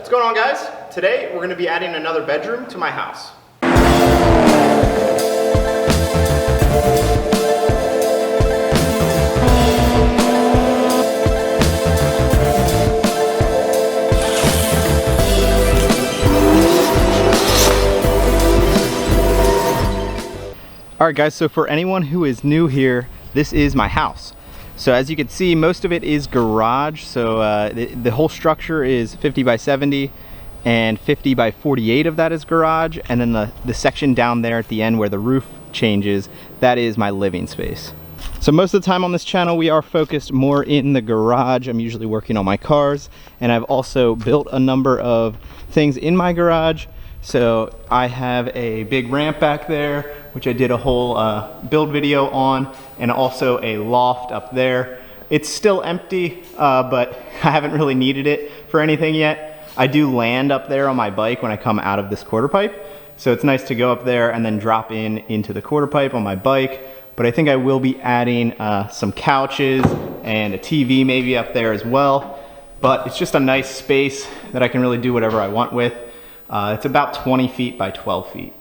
What's going on, guys? Today we're going to be adding another bedroom to my house. Alright guys, so for anyone who is new here, this is my house. So as you can see, most of it is garage. So the whole structure is 50 by 70 and 50 by 48 of that is garage. And then the section down there at the end where the roof changes, that is my living space. So most of the time on this channel, we are focused more in the garage. I'm usually working on my cars, and I've also built a number of things in my garage. So I have a big ramp back there, which I did a whole build video on, and also a loft up there. It's still empty, but I haven't really needed it for anything yet. I do land up there on my bike when I come out of this quarter pipe. So it's nice to go up there and then drop into the quarter pipe on my bike. But I think I will be adding some couches and a TV maybe up there as well. But it's just a nice space that I can really do whatever I want with. It's about 20 feet by 12 feet.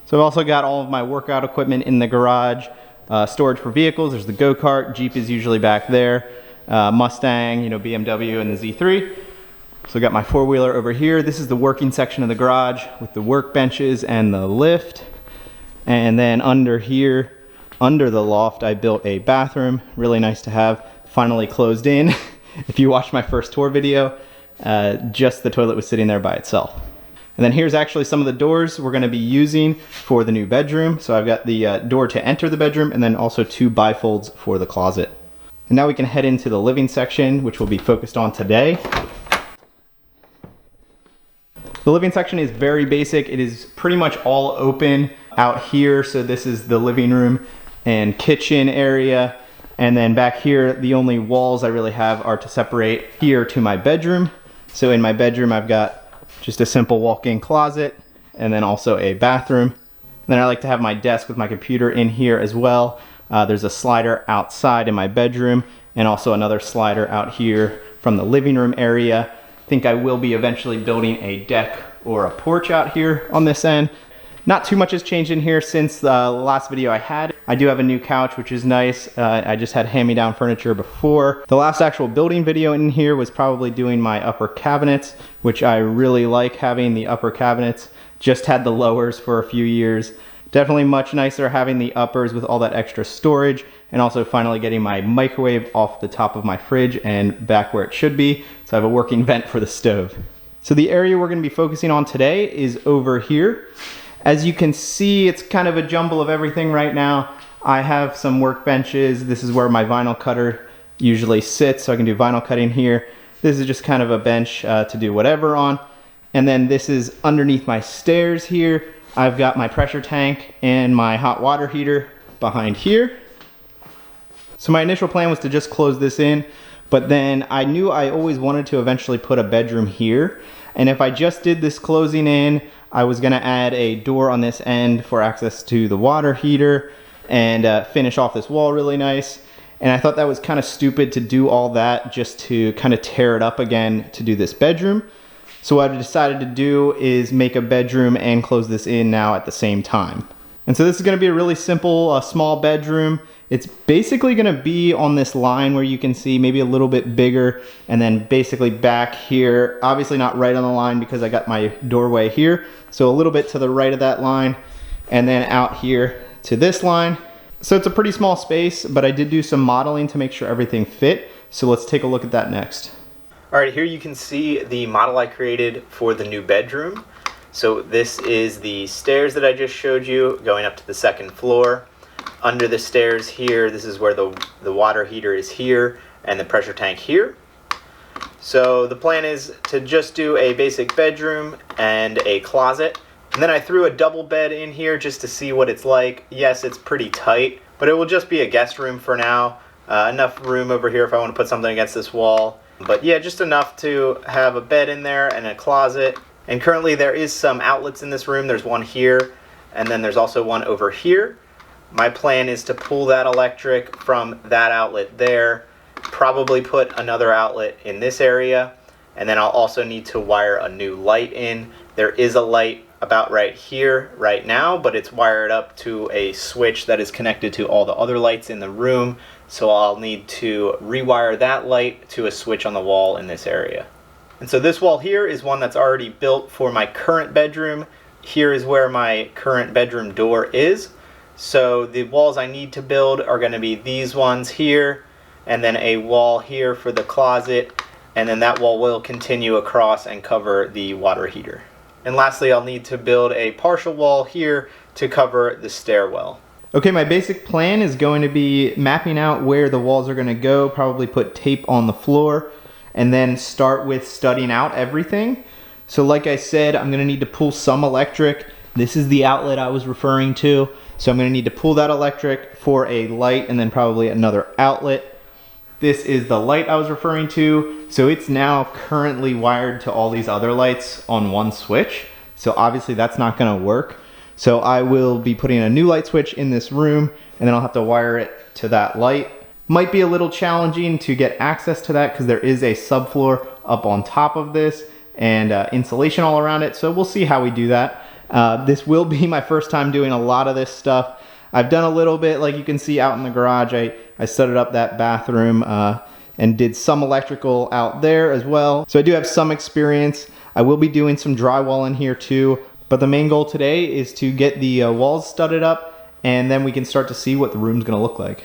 So I've also got all of my workout equipment in the garage, storage for vehicles. There's the go-kart, Jeep is usually back there, Mustang, BMW and the Z3. So I got my four-wheeler over here. This is the working section of the garage with the workbenches and the lift. And then under here, under the loft, I built a bathroom. Really nice to have, finally closed in. If you watched my first tour video, just the toilet was sitting there by itself. And then here's actually some of the doors we're going to be using for the new bedroom. So I've got the door to enter the bedroom and then also two bifolds for the closet. And now we can head into the living section, which we'll be focused on today. The living section is very basic. It is pretty much all open out here. So this is the living room and kitchen area. And then back here, the only walls I really have are to separate here to my bedroom. So in my bedroom, I've got just a simple walk-in closet and then also a bathroom. And then I like to have my desk with my computer in here as well. There's a slider outside in my bedroom and also another slider out here from the living room area. I think I will be eventually building a deck or a porch out here on this end. Not too much has changed in here since the last video I had. I do have a new couch, which is nice. I just had hand-me-down furniture before. The last actual building video in here was probably doing my upper cabinets, which I really like having the upper cabinets. Just had the lowers for a few years. Definitely much nicer having the uppers with all that extra storage, and also finally getting my microwave off the top of my fridge and back where it should be. So I have a working vent for the stove. So the area we're gonna be focusing on today is over here. As you can see, it's kind of a jumble of everything right now. I have some workbenches. This is where my vinyl cutter usually sits, so I can do vinyl cutting here. This is just kind of a bench to do whatever on. And then this is underneath my stairs here. I've got my pressure tank and my hot water heater behind here. So my initial plan was to just close this in, but then I knew I always wanted to eventually put a bedroom here. And if I just did this closing in, I was gonna add a door on this end for access to the water heater and finish off this wall really nice. And I thought that was kind of stupid to do all that just to kind of tear it up again to do this bedroom. So what I've decided to do is make a bedroom and close this in now at the same time. And so this is gonna be a really simple, small bedroom. It's basically gonna be on this line where you can see maybe a little bit bigger, and then basically back here, obviously not right on the line because I got my doorway here. So a little bit to the right of that line, and then out here to this line. So it's a pretty small space, but I did do some modeling to make sure everything fit. So let's take a look at that next. All right, here you can see the model I created for the new bedroom. So this is the stairs that I just showed you going up to the second floor. Under the stairs here, this is where the water heater is here and the pressure tank here. So the plan is to just do a basic bedroom and a closet. And then I threw a double bed in here just to see what it's like. Yes, it's pretty tight, but it will just be a guest room for now. Enough room over here if I want to put something against this wall. But yeah, just enough to have a bed in there and a closet. And currently there is some outlets in this room. There's one here, and then there's also one over here. My plan is to pull that electric from that outlet there, probably put another outlet in this area, And then I'll also need to wire a new light in. There is a light about right here right now, but it's wired up to a switch that is connected to all the other lights in the room. So I'll need to rewire that light to a switch on the wall in this area. And so this wall here is one that's already built for my current bedroom. Here is where my current bedroom door is. So the walls I need to build are going to be these ones here, and then a wall here for the closet, and then that wall will continue across and cover the water heater. And lastly, I'll need to build a partial wall here to cover the stairwell. Okay, my basic plan is going to be mapping out where the walls are going to go, probably put tape on the floor, and then start with studying out everything. So like I said, I'm going to need to pull some electric. This is the outlet I was referring to. So I'm going to need to pull that electric for a light and then probably another outlet. This is the light I was referring to. So it's now currently wired to all these other lights on one switch. So obviously that's not going to work. So I will be putting a new light switch in this room, and then I'll have to wire it to that light. Might be a little challenging to get access to that because there is a subfloor up on top of this and insulation all around it. So we'll see how we do that. This will be my first time doing a lot of this stuff. I've done a little bit, like you can see out in the garage. I set up that bathroom and did some electrical out there as well. So I do have some experience. I will be doing some drywall in here too. But the main goal today is to get the walls studded up, and then we can start to see what the room's gonna look like.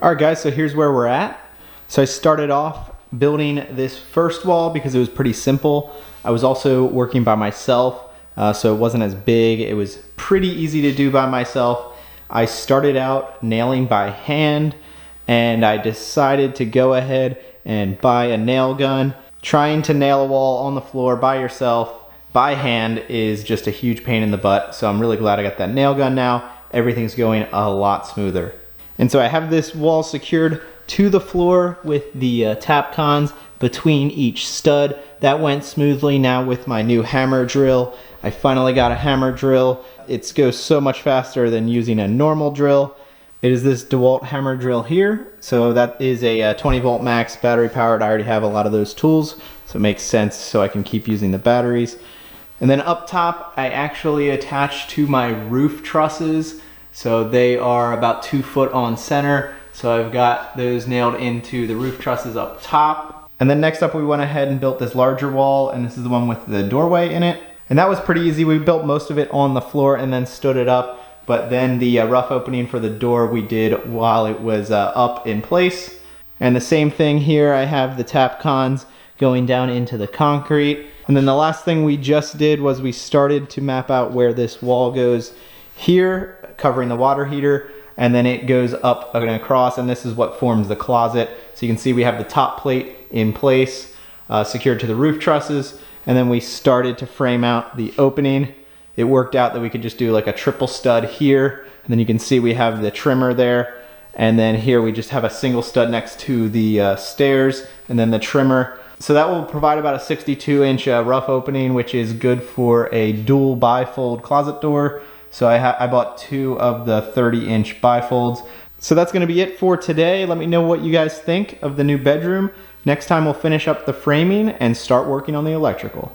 All right guys, so here's where we're at. So I started off building this first wall because it was pretty simple. I was also working by myself, so it wasn't as big. It was pretty easy to do by myself. I started out nailing by hand, and I decided to go ahead and buy a nail gun. Trying to nail a wall on the floor by yourself, by hand, is just a huge pain in the butt. So I'm really glad I got that nail gun now. Everything's going a lot smoother. And so I have this wall secured to the floor with the Tapcons between each stud. That went smoothly. Now with my new hammer drill, I finally got a hammer drill. It goes so much faster than using a normal drill. It is this DeWalt hammer drill here. So that is a 20 volt max battery powered. I already have a lot of those tools, so it makes sense so I can keep using the batteries. And then up top, I actually attached to my roof trusses. So they are about 2 foot on center. So I've got those nailed into the roof trusses up top. And then next up, we went ahead and built this larger wall, and this is the one with the doorway in it. And that was pretty easy. We built most of it on the floor and then stood it up. But then the rough opening for the door we did while it was up in place. And the same thing here, I have the Tapcons going down into the concrete. And then the last thing we just did was we started to map out where this wall goes here, covering the water heater, and then it goes up and across, and this is what forms the closet. So you can see we have the top plate in place, secured to the roof trusses, and then we started to frame out the opening. It worked out that we could just do like a triple stud here, and then you can see we have the trimmer there, and then here we just have a single stud next to the stairs, and then the trimmer. So that will provide about a 62-inch rough opening, which is good for a dual bifold closet door. So I bought 2 of the 30-inch bifolds. So that's gonna be it for today. Let me know what you guys think of the new bedroom. Next time we'll finish up the framing and start working on the electrical.